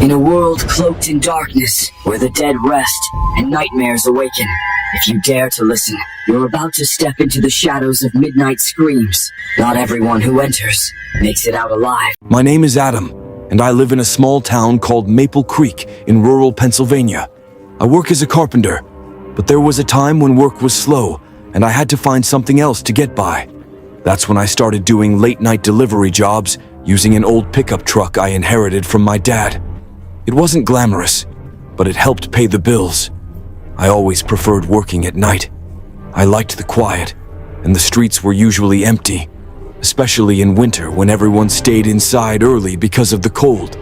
In a world cloaked in darkness, where the dead rest and nightmares awaken, if you dare to listen, you're about to step into the shadows of midnight screams. Not everyone who enters makes it out alive. My name is Adam, and I live in a small town called Maple Creek in rural Pennsylvania. I work as a carpenter, but there was a time when work was slow, and I had to find something else to get by. That's when I started doing late-night delivery jobs using an old pickup truck I inherited from my dad. It wasn't glamorous, but it helped pay the bills. I always preferred working at night. I liked the quiet, and the streets were usually empty, especially in winter when everyone stayed inside early because of the cold.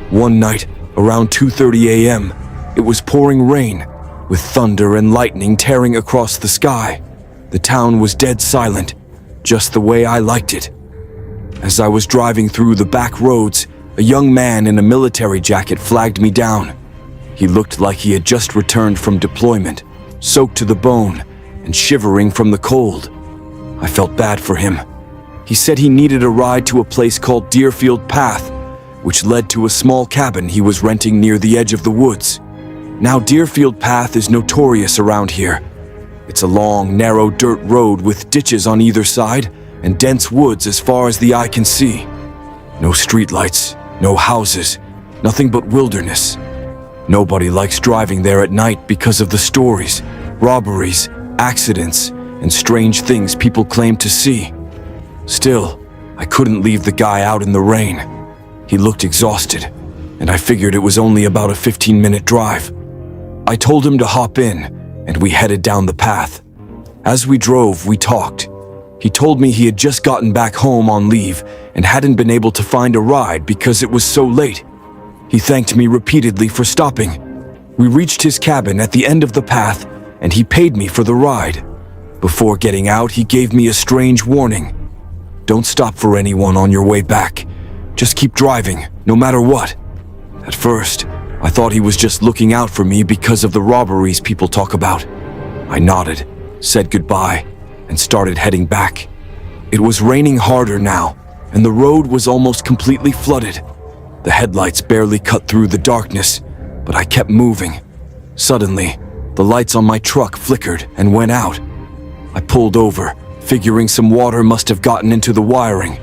One night, around 2:30 a.m., it was pouring rain, with thunder and lightning tearing across the sky. The town was dead silent, just the way I liked it. As I was driving through the back roads, a young man in a military jacket flagged me down. He looked like he had just returned from deployment, soaked to the bone and shivering from the cold. I felt bad for him. He said he needed a ride to a place called Deerfield Path, which led to a small cabin he was renting near the edge of the woods. Now, Deerfield Path is notorious around here. It's a long, narrow dirt road with ditches on either side and dense woods as far as the eye can see. No streetlights, no houses, nothing but wilderness. Nobody likes driving there at night because of the stories, robberies, accidents, and strange things people claim to see. Still, I couldn't leave the guy out in the rain. He looked exhausted, and I figured it was only about a 15-minute drive. I told him to hop in, and we headed down the path. As we drove, we talked. He told me he had just gotten back home on leave and hadn't been able to find a ride because it was so late. He thanked me repeatedly for stopping. We reached his cabin at the end of the path, and he paid me for the ride. Before getting out, he gave me a strange warning. Don't stop for anyone on your way back. Just keep driving, no matter what. At first, I thought he was just looking out for me because of the robberies people talk about. I nodded, said goodbye, and started heading back. It was raining harder now, and the road was almost completely flooded. The headlights barely cut through the darkness, but I kept moving. Suddenly, the lights on my truck flickered and went out. I pulled over, figuring some water must have gotten into the wiring.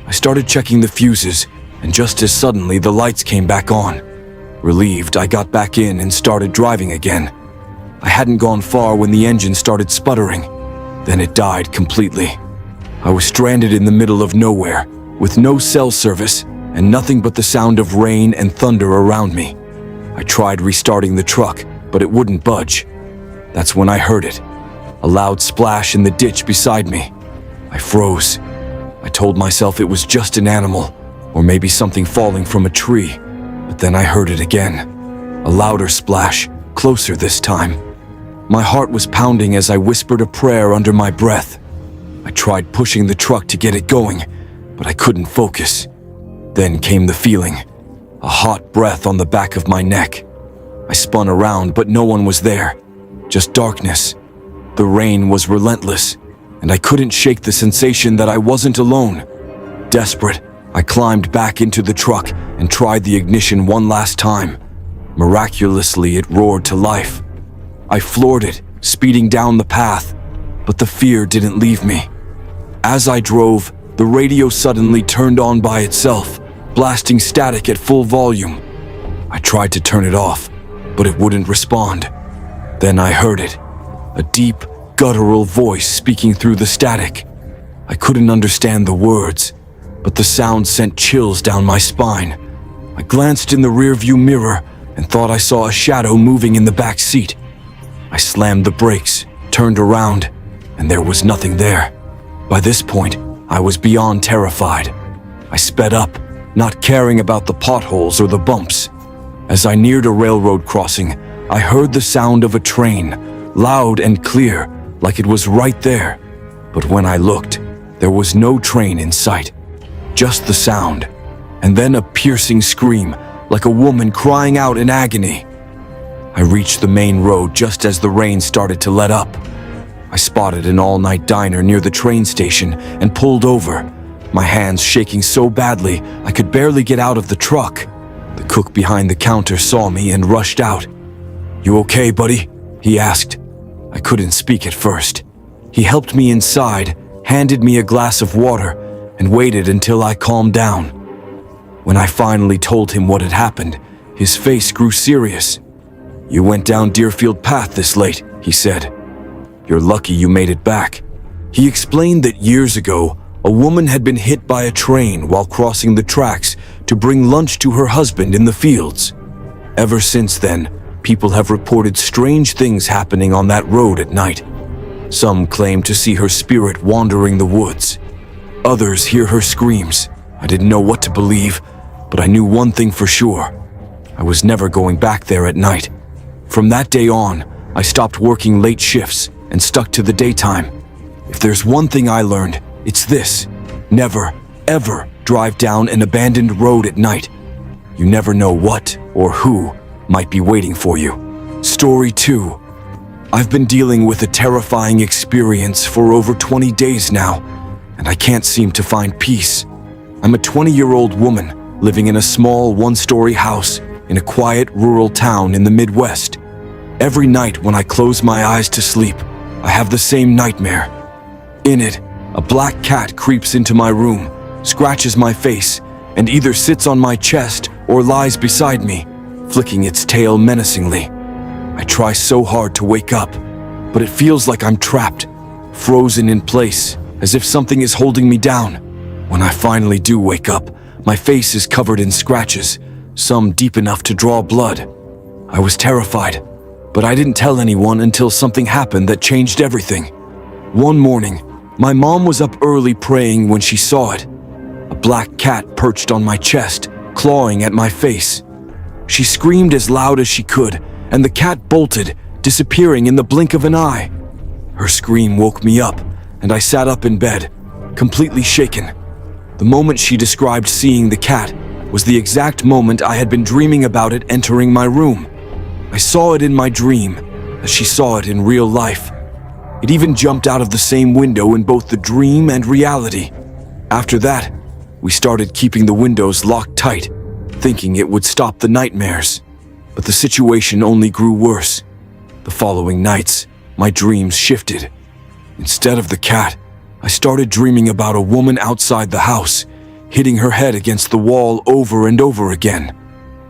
I started checking the fuses, and just as suddenly the lights came back on. Relieved, I got back in and started driving again. I hadn't gone far when the engine started sputtering. Then it died completely. I was stranded in the middle of nowhere, with no cell service and nothing but the sound of rain and thunder around me. I tried restarting the truck, but it wouldn't budge. That's when I heard it, a loud splash in the ditch beside me. I froze. I told myself it was just an animal, or maybe something falling from a tree, but then I heard it again. A louder splash, closer this time. My heart was pounding as I whispered a prayer under my breath. I tried pushing the truck to get it going, but I couldn't focus. Then came the feeling, a hot breath on the back of my neck. I spun around, but no one was there, just darkness. The rain was relentless, and I couldn't shake the sensation that I wasn't alone. Desperate, I climbed back into the truck and tried the ignition one last time. Miraculously, it roared to life. I floored it, speeding down the path, but the fear didn't leave me. As I drove, the radio suddenly turned on by itself, blasting static at full volume. I tried to turn it off, but it wouldn't respond. Then I heard it, a deep, guttural voice speaking through the static. I couldn't understand the words, but the sound sent chills down my spine. I glanced in the rearview mirror and thought I saw a shadow moving in the back seat. I slammed the brakes, turned around, and there was nothing there. By this point, I was beyond terrified. I sped up, not caring about the potholes or the bumps. As I neared a railroad crossing, I heard the sound of a train, loud and clear, like it was right there. But when I looked, there was no train in sight, just the sound, and then a piercing scream, like a woman crying out in agony. I reached the main road just as the rain started to let up. I spotted an all-night diner near the train station and pulled over, my hands shaking so badly I could barely get out of the truck. The cook behind the counter saw me and rushed out. "You okay, buddy?" he asked. I couldn't speak at first. He helped me inside, handed me a glass of water, and waited until I calmed down. When I finally told him what had happened, his face grew serious. "You went down Deerfield Path this late," he said. "You're lucky you made it back." He explained that years ago, a woman had been hit by a train while crossing the tracks to bring lunch to her husband in the fields. Ever since then, people have reported strange things happening on that road at night. Some claim to see her spirit wandering the woods. Others hear her screams. I didn't know what to believe, but I knew one thing for sure. I was never going back there at night. From that day on, I stopped working late shifts and stuck to the daytime. If there's one thing I learned, it's this: never, ever drive down an abandoned road at night. You never know what or who might be waiting for you. Story 2. I've been dealing with a terrifying experience for over 20 days now, and I can't seem to find peace. I'm a 20-year-old woman living in a small one-story house in a quiet rural town in the Midwest. Every night when I close my eyes to sleep, I have the same nightmare. In it, a black cat creeps into my room, scratches my face, and either sits on my chest or lies beside me, flicking its tail menacingly. I try so hard to wake up, but it feels like I'm trapped, frozen in place, as if something is holding me down. When I finally do wake up, my face is covered in scratches, some deep enough to draw blood. I was terrified, but I didn't tell anyone until something happened that changed everything. One morning, my mom was up early praying when she saw it. A black cat perched on my chest, clawing at my face. She screamed as loud as she could, and the cat bolted, disappearing in the blink of an eye. Her scream woke me up, and I sat up in bed, completely shaken. The moment she described seeing the cat was the exact moment I had been dreaming about it entering my room. I saw it in my dream, as she saw it in real life. It even jumped out of the same window in both the dream and reality. After that, we started keeping the windows locked tight, thinking it would stop the nightmares. But the situation only grew worse. The following nights, my dreams shifted. Instead of the cat, I started dreaming about a woman outside the house, hitting her head against the wall over and over again.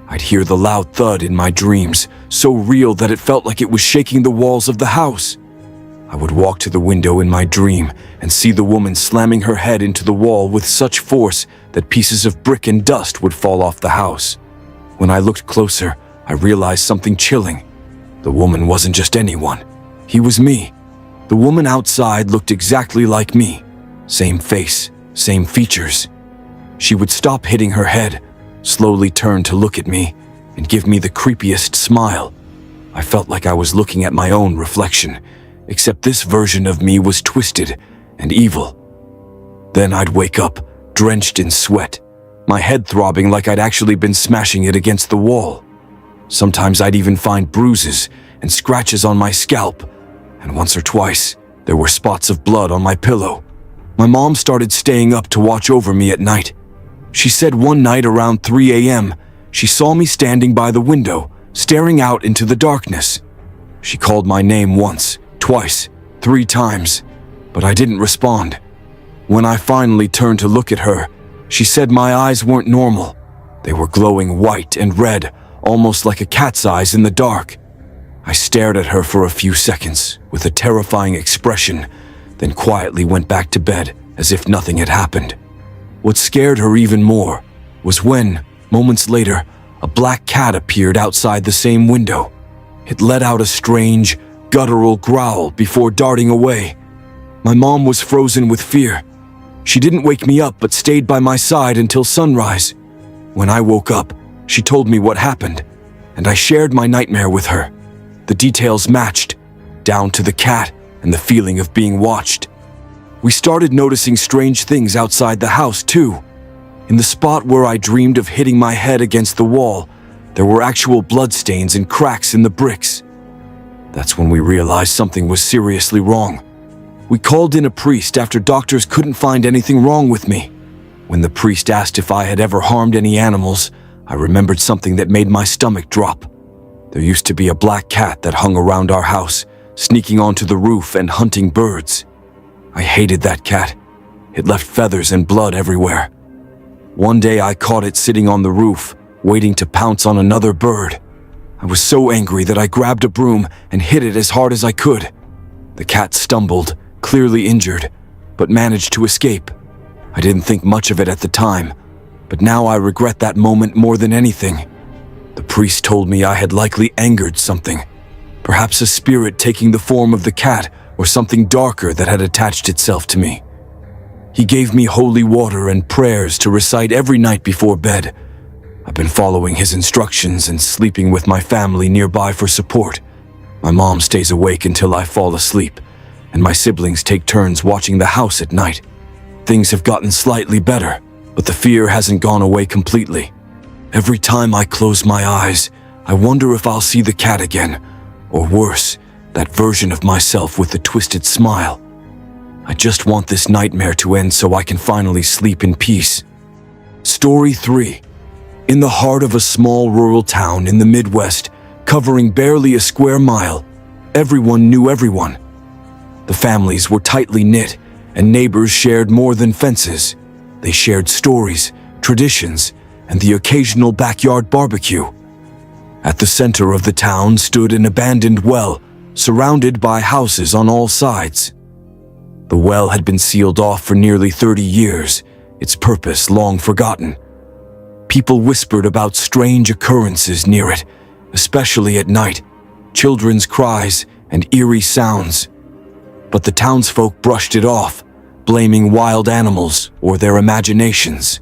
I'd hear the loud thud in my dreams, so real that it felt like it was shaking the walls of the house. I would walk to the window in my dream and see the woman slamming her head into the wall with such force that pieces of brick and dust would fall off the house. When I looked closer, I realized something chilling. The woman wasn't just anyone. He was me. The woman outside looked exactly like me. Same face, same features. She would stop hitting her head, slowly turn to look at me, and give me the creepiest smile. I felt like I was looking at my own reflection, except this version of me was twisted and evil. Then I'd wake up, drenched in sweat, my head throbbing like I'd actually been smashing it against the wall. Sometimes I'd even find bruises and scratches on my scalp, and once or twice, there were spots of blood on my pillow. My mom started staying up to watch over me at night. She said one night around 3 a.m., she saw me standing by the window, staring out into the darkness. She called my name once, twice, 3 times, but I didn't respond. When I finally turned to look at her, she said my eyes weren't normal. They were glowing white and red, almost like a cat's eyes in the dark. I stared at her for a few seconds with a terrifying expression, then quietly went back to bed as if nothing had happened. What scared her even more was when, moments later, a black cat appeared outside the same window. It let out a strange, guttural growl before darting away. My mom was frozen with fear. She didn't wake me up but stayed by my side until sunrise. When I woke up, she told me what happened, and I shared my nightmare with her. The details matched, down to the cat and the feeling of being watched. We started noticing strange things outside the house too. In the spot where I dreamed of hitting my head against the wall, there were actual bloodstains and cracks in the bricks. That's when we realized something was seriously wrong. We called in a priest after doctors couldn't find anything wrong with me. When the priest asked if I had ever harmed any animals, I remembered something that made my stomach drop. There used to be a black cat that hung around our house, sneaking onto the roof and hunting birds. I hated that cat. It left feathers and blood everywhere. One day I caught it sitting on the roof, waiting to pounce on another bird. I was so angry that I grabbed a broom and hit it as hard as I could. The cat stumbled, clearly injured, but managed to escape. I didn't think much of it at the time, but now I regret that moment more than anything. The priest told me I had likely angered something, perhaps a spirit taking the form of the cat or something darker that had attached itself to me. He gave me holy water and prayers to recite every night before bed. I've been following his instructions and sleeping with my family nearby for support. My mom stays awake until I fall asleep, and my siblings take turns watching the house at night. Things have gotten slightly better, but the fear hasn't gone away completely. Every time I close my eyes, I wonder if I'll see the cat again, or worse, that version of myself with the twisted smile. I just want this nightmare to end so I can finally sleep in peace. Story 3. In the heart of a small rural town in the Midwest, covering barely a square mile, everyone knew everyone. The families were tightly knit, and neighbors shared more than fences. They shared stories, traditions, and the occasional backyard barbecue. At the center of the town stood an abandoned well, surrounded by houses on all sides. The well had been sealed off for nearly 30 years, its purpose long forgotten. People whispered about strange occurrences near it, especially at night, children's cries and eerie sounds. But the townsfolk brushed it off, blaming wild animals or their imaginations.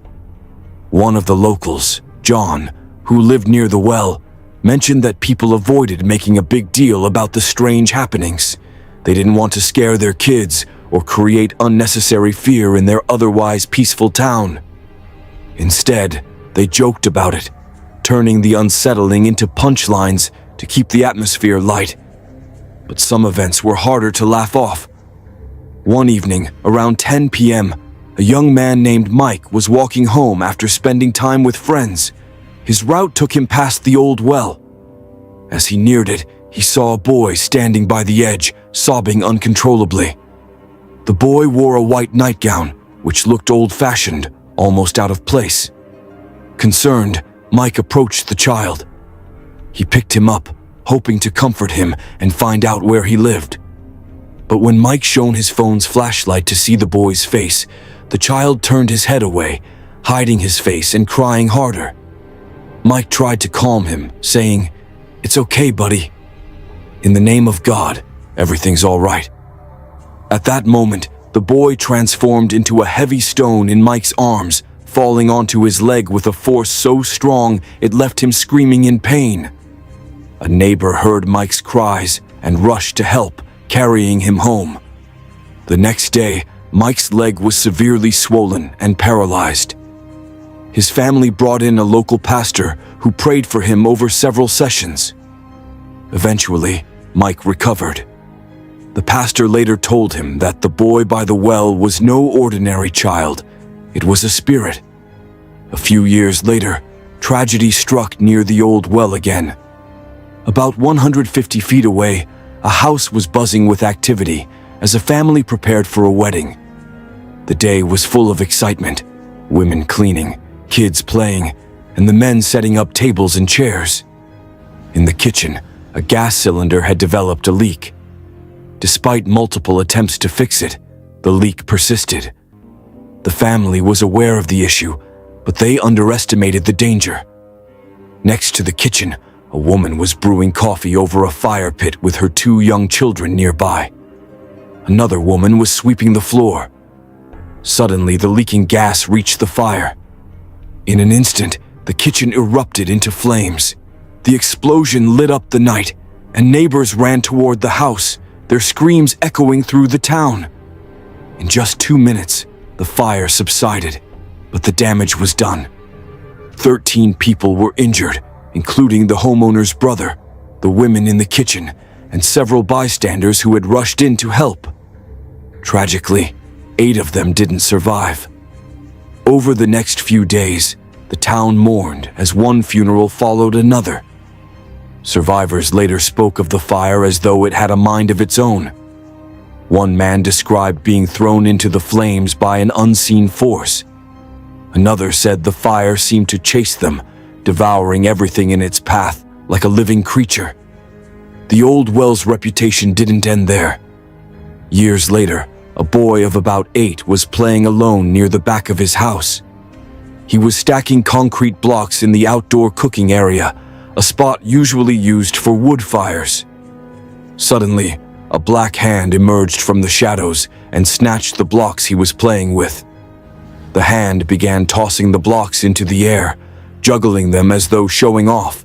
One of the locals, John, who lived near the well, mentioned that people avoided making a big deal about the strange happenings. They didn't want to scare their kids or create unnecessary fear in their otherwise peaceful town. Instead, they joked about it, turning the unsettling into punchlines to keep the atmosphere light. But some events were harder to laugh off. One evening, around 10 p.m., a young man named Mike was walking home after spending time with friends. His route took him past the old well. As he neared it, he saw a boy standing by the edge, sobbing uncontrollably. The boy wore a white nightgown, which looked old-fashioned, almost out of place. Concerned, Mike approached the child. He picked him up, hoping to comfort him and find out where he lived. But when Mike shone his phone's flashlight to see the boy's face, the child turned his head away, hiding his face and crying harder. Mike tried to calm him, saying, "It's okay, buddy. In the name of God, everything's all right." At that moment, the boy transformed into a heavy stone in Mike's arms, falling onto his leg with a force so strong it left him screaming in pain. A neighbor heard Mike's cries and rushed to help, carrying him home. The next day, Mike's leg was severely swollen and paralyzed. His family brought in a local pastor who prayed for him over several sessions. Eventually, Mike recovered. The pastor later told him that the boy by the well was no ordinary child. It was a spirit. A few years later, tragedy struck near the old well again. About 150 feet away, a house was buzzing with activity as a family prepared for a wedding. The day was full of excitement, women cleaning, kids playing, and the men setting up tables and chairs. In the kitchen, a gas cylinder had developed a leak. Despite multiple attempts to fix it, the leak persisted. The family was aware of the issue, but they underestimated the danger. Next to the kitchen, a woman was brewing coffee over a fire pit with her 2 young children nearby. Another woman was sweeping the floor. Suddenly, the leaking gas reached the fire. In an instant, the kitchen erupted into flames. The explosion lit up the night, and neighbors ran toward the house, their screams echoing through the town. In just 2 minutes, the fire subsided, but the damage was done. 13 people were injured, including the homeowner's brother, the women in the kitchen, and several bystanders who had rushed in to help. Tragically, 8 of them didn't survive. Over the next few days, The town mourned as one funeral followed another. Survivors later spoke of the fire as though it had a mind of its own. One man described being thrown into the flames by an unseen force. Another said the fire seemed to chase them, devouring everything in its path like a living creature. The old well's reputation didn't end there. Years later, a boy of about 8 was playing alone near the back of his house. He was stacking concrete blocks in the outdoor cooking area, a spot usually used for wood fires. Suddenly, a black hand emerged from the shadows and snatched the blocks he was playing with. The hand began tossing the blocks into the air, juggling them as though showing off.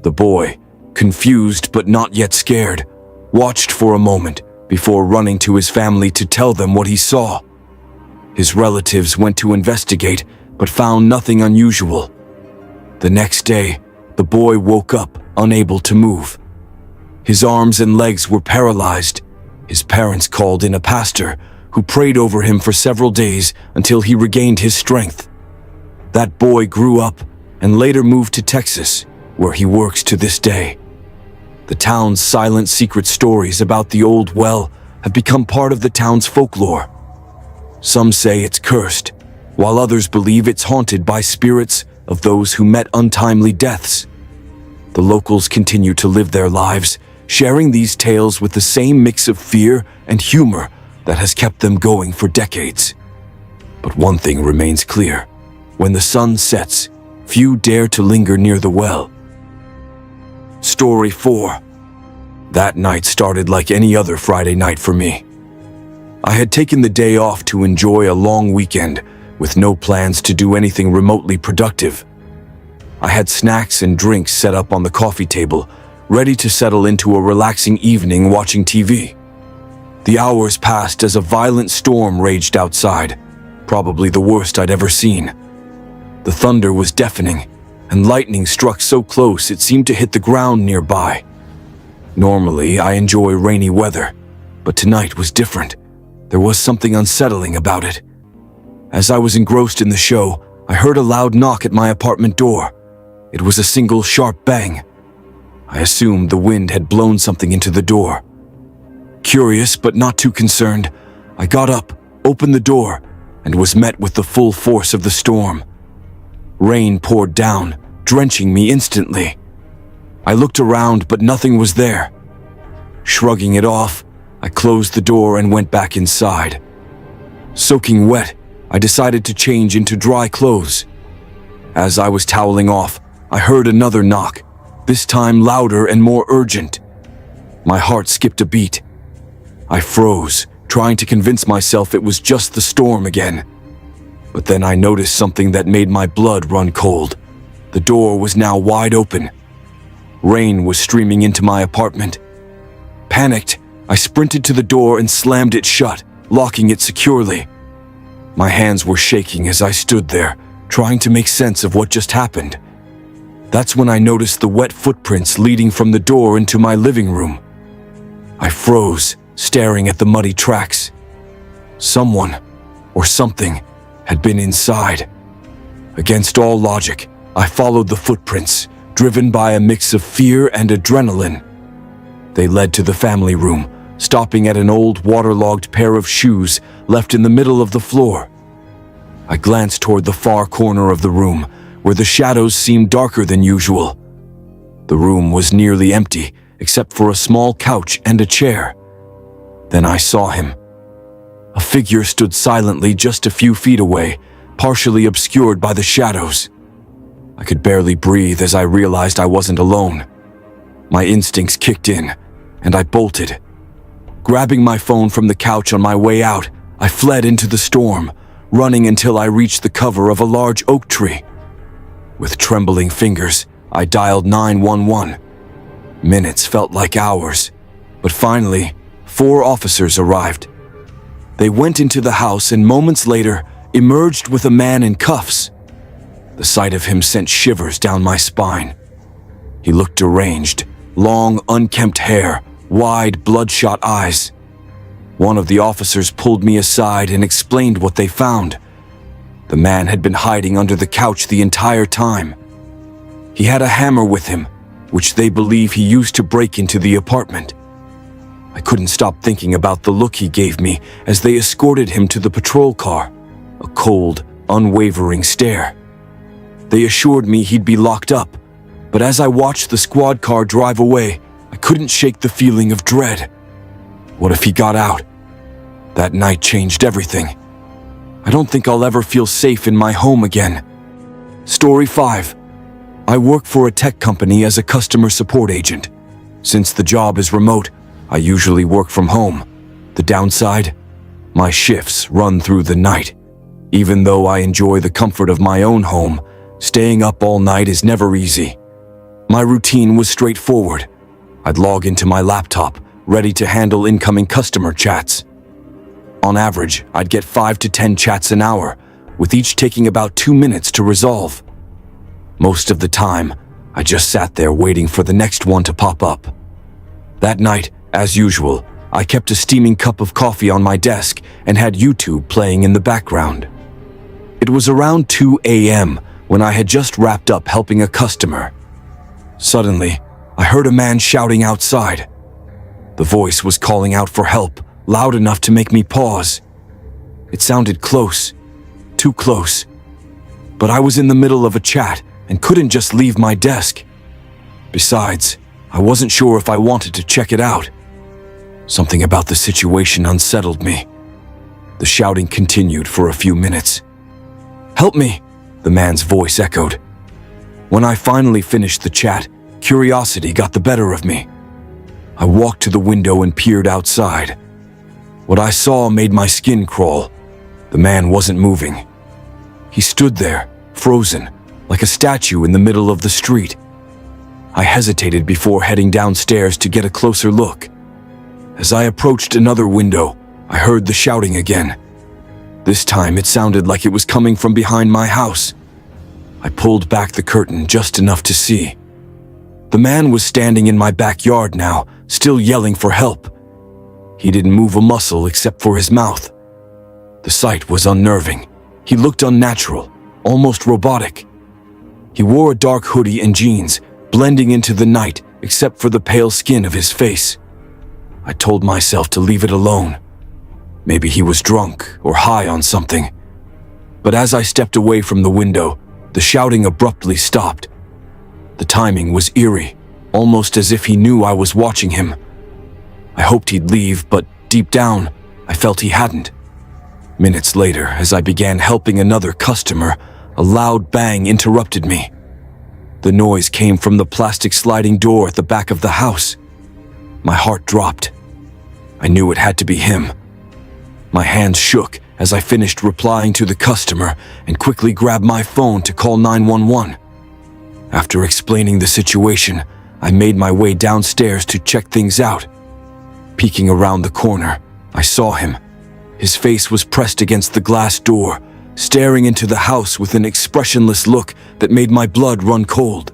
The boy, confused but not yet scared, watched for a moment before running to his family to tell them what he saw. His relatives went to investigate but found nothing unusual. The next day, the boy woke up, unable to move. His arms and legs were paralyzed. His parents called in a pastor who prayed over him for several days until he regained his strength. That boy grew up and later moved to Texas, where he works to this day. The town's silent secret stories about the old well have become part of the town's folklore. Some say it's cursed, while others believe it's haunted by spirits of those who met untimely deaths. The locals continue to live their lives, sharing these tales with the same mix of fear and humor that has kept them going for decades. But one thing remains clear. When the sun sets, few dare to linger near the well. Story 4. That night started like any other Friday night for me. I had taken the day off to enjoy a long weekend with no plans to do anything remotely productive. I had snacks and drinks set up on the coffee table, ready to settle into a relaxing evening watching TV. The hours passed as a violent storm raged outside, probably the worst I'd ever seen. The thunder was deafening, and lightning struck so close it seemed to hit the ground nearby. Normally, I enjoy rainy weather, but tonight was different. There was something unsettling about it. As I was engrossed in the show, I heard a loud knock at my apartment door. It was a single sharp bang. I assumed the wind had blown something into the door. Curious but not too concerned, I got up, opened the door, and was met with the full force of the storm. Rain poured down, drenching me instantly. I looked around, but nothing was there. Shrugging it off, I closed the door and went back inside. Soaking wet, I decided to change into dry clothes. As I was toweling off, I heard another knock, this time louder and more urgent. My heart skipped a beat. I froze, trying to convince myself it was just the storm again. But then I noticed something that made my blood run cold. The door was now wide open. Rain was streaming into my apartment. Panicked, I sprinted to the door and slammed it shut, locking it securely. My hands were shaking as I stood there, trying to make sense of what just happened. That's when I noticed the wet footprints leading from the door into my living room. I froze, staring at the muddy tracks. Someone, or something, had been inside. Against all logic, I followed the footprints, driven by a mix of fear and adrenaline. They led to the family room, stopping at an old waterlogged pair of shoes left in the middle of the floor. I glanced toward the far corner of the room, where the shadows seemed darker than usual. The room was nearly empty, except for a small couch and a chair. Then I saw him. A figure stood silently just a few feet away, partially obscured by the shadows. I could barely breathe as I realized I wasn't alone. My instincts kicked in, and I bolted. Grabbing my phone from the couch on my way out, I fled into the storm, running until I reached the cover of a large oak tree. With trembling fingers, I dialed 911. Minutes felt like hours, but finally, 4 officers arrived. They went into the house and moments later emerged with a man in cuffs. The sight of him sent shivers down my spine. He looked deranged, long, unkempt hair, wide, bloodshot eyes. One of the officers pulled me aside and explained what they found. The man had been hiding under the couch the entire time. He had a hammer with him, which they believe he used to break into the apartment. I couldn't stop thinking about the look he gave me as they escorted him to the patrol car, a cold, unwavering stare. They assured me he'd be locked up, but as I watched the squad car drive away, I couldn't shake the feeling of dread. What if he got out? That night changed everything. I don't think I'll ever feel safe in my home again. Story 5. I work for a tech company as a customer support agent. Since the job is remote, I usually work from home. The downside? My shifts run through the night. Even though I enjoy the comfort of my own home, staying up all night is never easy. My routine was straightforward. I'd log into my laptop, ready to handle incoming customer chats. On average, I'd get 5 to 10 chats an hour, with each taking about 2 minutes to resolve. Most of the time, I just sat there waiting for the next one to pop up. That night, as usual, I kept a steaming cup of coffee on my desk and had YouTube playing in the background. It was around 2 a.m. when I had just wrapped up helping a customer. Suddenly, I heard a man shouting outside. The voice was calling out for help, loud enough to make me pause. It sounded close, too close. But I was in the middle of a chat and couldn't just leave my desk. Besides, I wasn't sure if I wanted to check it out. Something about the situation unsettled me. The shouting continued for a few minutes. "Help me," the man's voice echoed. When I finally finished the chat, curiosity got the better of me. I walked to the window and peered outside. What I saw made my skin crawl. The man wasn't moving. He stood there, frozen, like a statue in the middle of the street. I hesitated before heading downstairs to get a closer look. As I approached another window, I heard the shouting again. This time it sounded like it was coming from behind my house. I pulled back the curtain just enough to see. The man was standing in my backyard now, still yelling for help. He didn't move a muscle except for his mouth. The sight was unnerving. He looked unnatural, almost robotic. He wore a dark hoodie and jeans, blending into the night except for the pale skin of his face. I told myself to leave it alone. Maybe he was drunk or high on something. But as I stepped away from the window, the shouting abruptly stopped. The timing was eerie, almost as if he knew I was watching him. I hoped he'd leave, but deep down, I felt he hadn't. Minutes later, as I began helping another customer, a loud bang interrupted me. The noise came from the plastic sliding door at the back of the house. My heart dropped. I knew it had to be him. My hands shook as I finished replying to the customer and quickly grabbed my phone to call 911. After explaining the situation, I made my way downstairs to check things out. Peeking around the corner, I saw him. His face was pressed against the glass door, staring into the house with an expressionless look that made my blood run cold.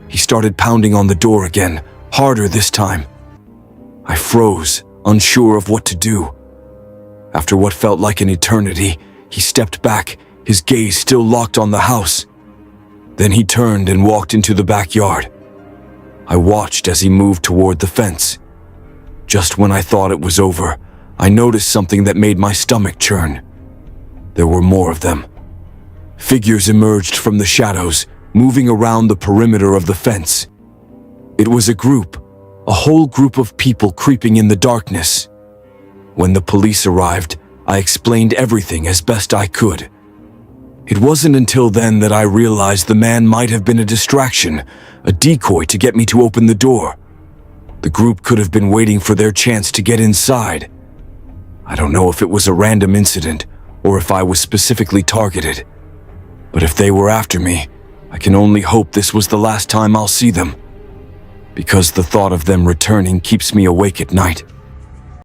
He started pounding on the door again, harder this time. I froze, unsure of what to do. After what felt like an eternity, he stepped back, his gaze still locked on the house. Then he turned and walked into the backyard. I watched as he moved toward the fence. Just when I thought it was over, I noticed something that made my stomach churn. There were more of them. Figures emerged from the shadows, moving around the perimeter of the fence. It was a group, a whole group of people creeping in the darkness. When the police arrived, I explained everything as best I could. It wasn't until then that I realized the man might have been a distraction, a decoy to get me to open the door. The group could have been waiting for their chance to get inside. I don't know if it was a random incident or if I was specifically targeted. But if they were after me, I can only hope this was the last time I'll see them, because the thought of them returning keeps me awake at night.